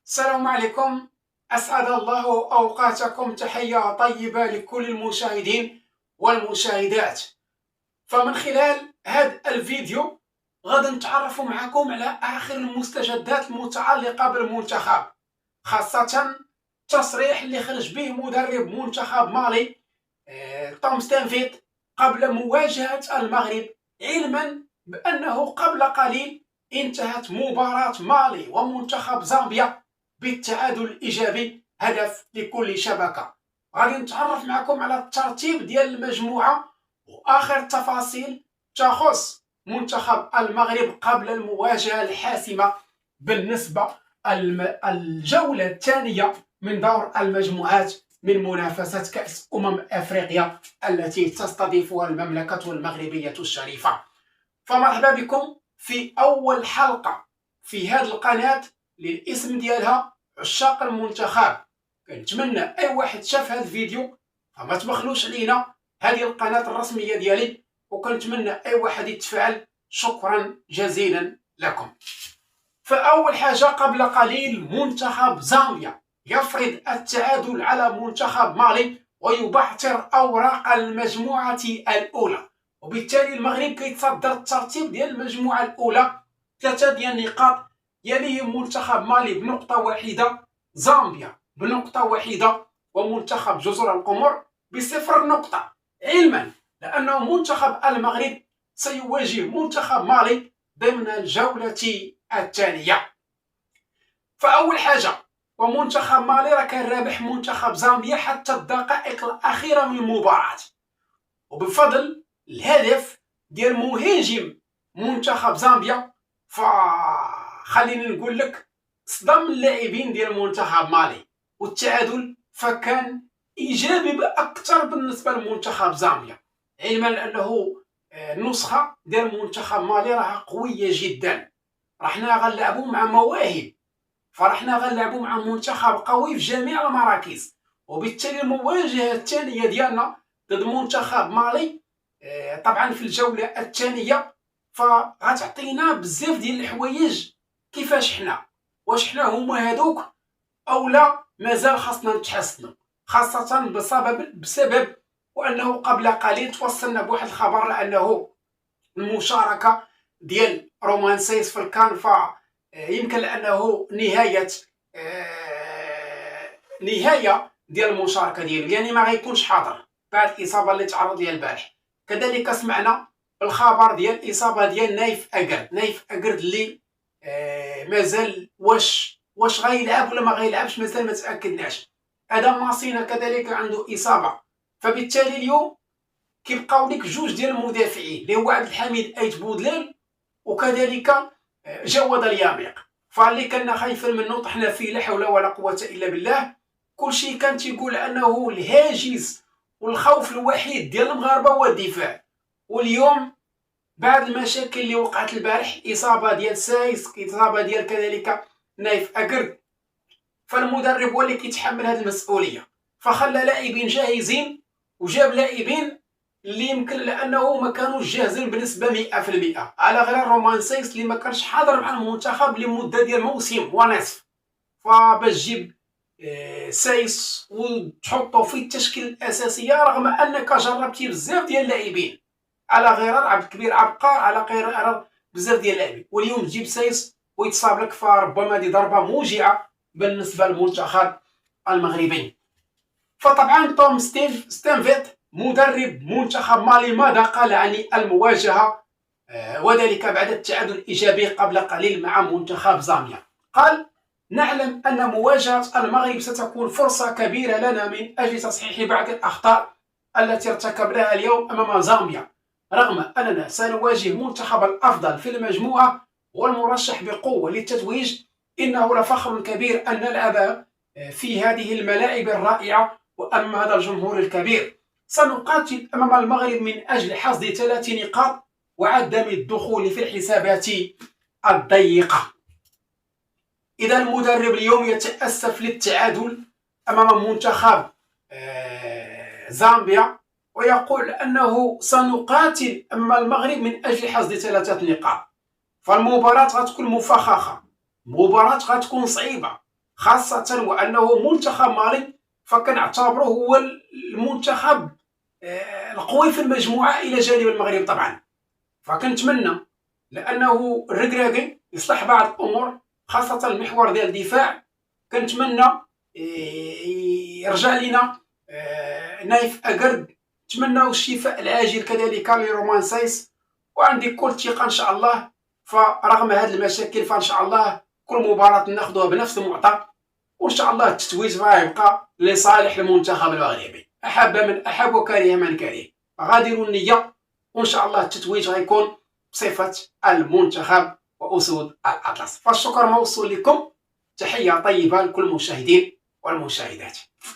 السلام عليكم. أسعد الله أوقاتكم. تحية طيبة لكل المشاهدين والمشاهدات. فمن خلال هذا الفيديو غادي نتعرف معكم على آخر المستجدات المتعلقة بالمنتخب، خاصة التصريح اللي خرج به مدرب منتخب مالي توم ستانفيد قبل مواجهة المغرب، علما بأنه قبل قليل انتهت مباراة مالي ومنتخب زامبيا بالتعادل الإيجابي، هدف لكل شبكة. غادي نتعرف معكم على الترتيب ديال المجموعة وآخر التفاصيل تخص منتخب المغرب قبل المواجهة الحاسمة بالنسبة الجولة الثانية من دور المجموعات من منافسة كأس أفريقيا التي تستضيفها المملكة المغربية الشريفة. فمرحبا بكم في أول حلقة في هذه القناة للاسم ديالها عشاق المنتخب. كنتمنى أي واحد شاف هذا الفيديو فما تبخلوش علينا، هذه القناة الرسمية ديالي، وكنتمنى أي واحد يتفاعل. شكرا جزيلا لكم. فأول حاجة، قبل قليل منتخب زامبيا يفرض التعادل على منتخب مالي ويبعثر أوراق المجموعة الأولى، وبالتالي المغرب كيتصدر الترتيب ديال المجموعة الأولى 3 ديال النقاط، يليه منتخب مالي بنقطة واحدة، زامبيا بنقطة واحدة، ومنتخب جزر القمر ب0 نقطة، علما لأنه منتخب المغرب سيواجه منتخب مالي ضمن الجولة الثانية. فأول حاجة، ومنتخب مالي راه كان رابح منتخب زامبيا حتى الدقائق الأخيرة من المباراة، وبفضل الهدف ديال مهاجم منتخب زامبيا فخليني نقول لك صدم اللاعبين ديال منتخب مالي، والتعادل فكان ايجابي اكثر بالنسبه لمنتخب زامبيا، علما انه النسخه ديال منتخب مالي راها قويه جدا. رحنا غنلعبوا مع مواهب، فرحنا غنلعبوا مع منتخب قوي في جميع المراكز، وبالتالي المواجهه الثانيه ديالنا ضد منتخب مالي طبعا في الجوله الثانيه فغتعطينا بزاف ديال الحوايج. كيفاش حنا، واش حنا هما هادوك او لا مازال خاصنا نتحسنوا، خاصه بسبب وانه قبل قليل توصلنا بواحد الخبر لانه المشاركه ديال رومان سيس في الكان يمكن لانه نهايه ديال المشاركه ديالو، يعني ما غيكونش حاضر بعد الاصابه اللي تعرض ليها البارح. كذلك سمعنا الخبر ديال الاصابه ديال نايف اكرد اللي مازال واش غيلعب ولا ما غيلعبش مازال ما تاكدناش. ادم ماسينا كذلك عنده اصابه، فبالتالي اليوم كيبقاو لك جوج ديال المدافعين اللي هو عبد الحميد ايت بودليل وكذلك جواد الياميق. فاللي كنا خايفين منه طحنا فيه، لا حول ولا قوه الا بالله. كلشي كان تيقول انه الهاجس والخوف الوحيد ديال المغاربه هو الدفاع، واليوم بعد المشاكل اللي وقعت البارح، اصابه ديال سايس، اصابه ديال كذلك نايف اكرد، فالمدرب هو اللي كيتحمل هذه المسؤوليه، فخلى لاعبين جاهزين وجاب لاعبين اللي يمكن لانه ما كانوش جاهزين بنسبه 100%، على غير رومان سايس اللي ما كانش حاضر مع المنتخب لمده ديال موسم ونصف. فباش تجيب سايس وتحطه في التشكيله الاساسيه رغم انك جربتي بزاف ديال اللاعبين على غرار عبد الكبير عبقار، على غرار بزاف ديال اللاعبين، واليوم تجيب سايس ويتصاب لك، فربما هذه ضربه موجعه بالنسبه للمنتخب المغربي. فطبعا توم ستانفيد مدرب منتخب مالي ماذا قال عن المواجهه وذلك بعد التعادل الايجابي قبل قليل مع منتخب زامبيا؟ قال: نعلم ان مواجهه المغرب ستكون فرصه كبيره لنا من اجل تصحيح بعض الاخطاء التي ارتكبناها اليوم امام زامبيا، رغم اننا سنواجه منتخب الافضل في المجموعه والمرشح بقوه للتتويج. انه لفخر كبير ان نلعب في هذه الملاعب الرائعه وامام هذا الجمهور الكبير. سنقاتل امام المغرب من اجل حصد 3 نقاط وعدم الدخول في الحسابات الضيقه. اذا المدرب اليوم يتاسف للتعادل امام منتخب زامبيا ويقول انه سنقاتل امام المغرب من اجل حصد 3 نقاط. فالمباراه غتكون مفخخه، مباراه غتكون صعيبه، خاصة وأنه منتخب مالي فكنعتبره هو المنتخب القوي في المجموعة إلى جانب المغرب طبعا. فكنتمنى لأنه الركراكي يصلح بعض الأمور خاصة المحور ديال الدفاع. كنتمنى يرجع لنا نايف أقرد، نتمناو الشفاء العاجل كذلك لرومان سايس، وعندي كل ثقة إن شاء الله. فرغم هذه المشاكل فإن شاء الله كل مباراة ناخذها بنفس المعطى، وإن شاء الله التتويج غيبقى لصالح المنتخب المغربي. أحب من أحب وكره من كره، غادروا النية، وإن شاء الله التتويج غيكون بصفة المنتخب وأسود الأطلس. فالشكر موصول لكم، تحية طيبة لكل المشاهدين والمشاهدات.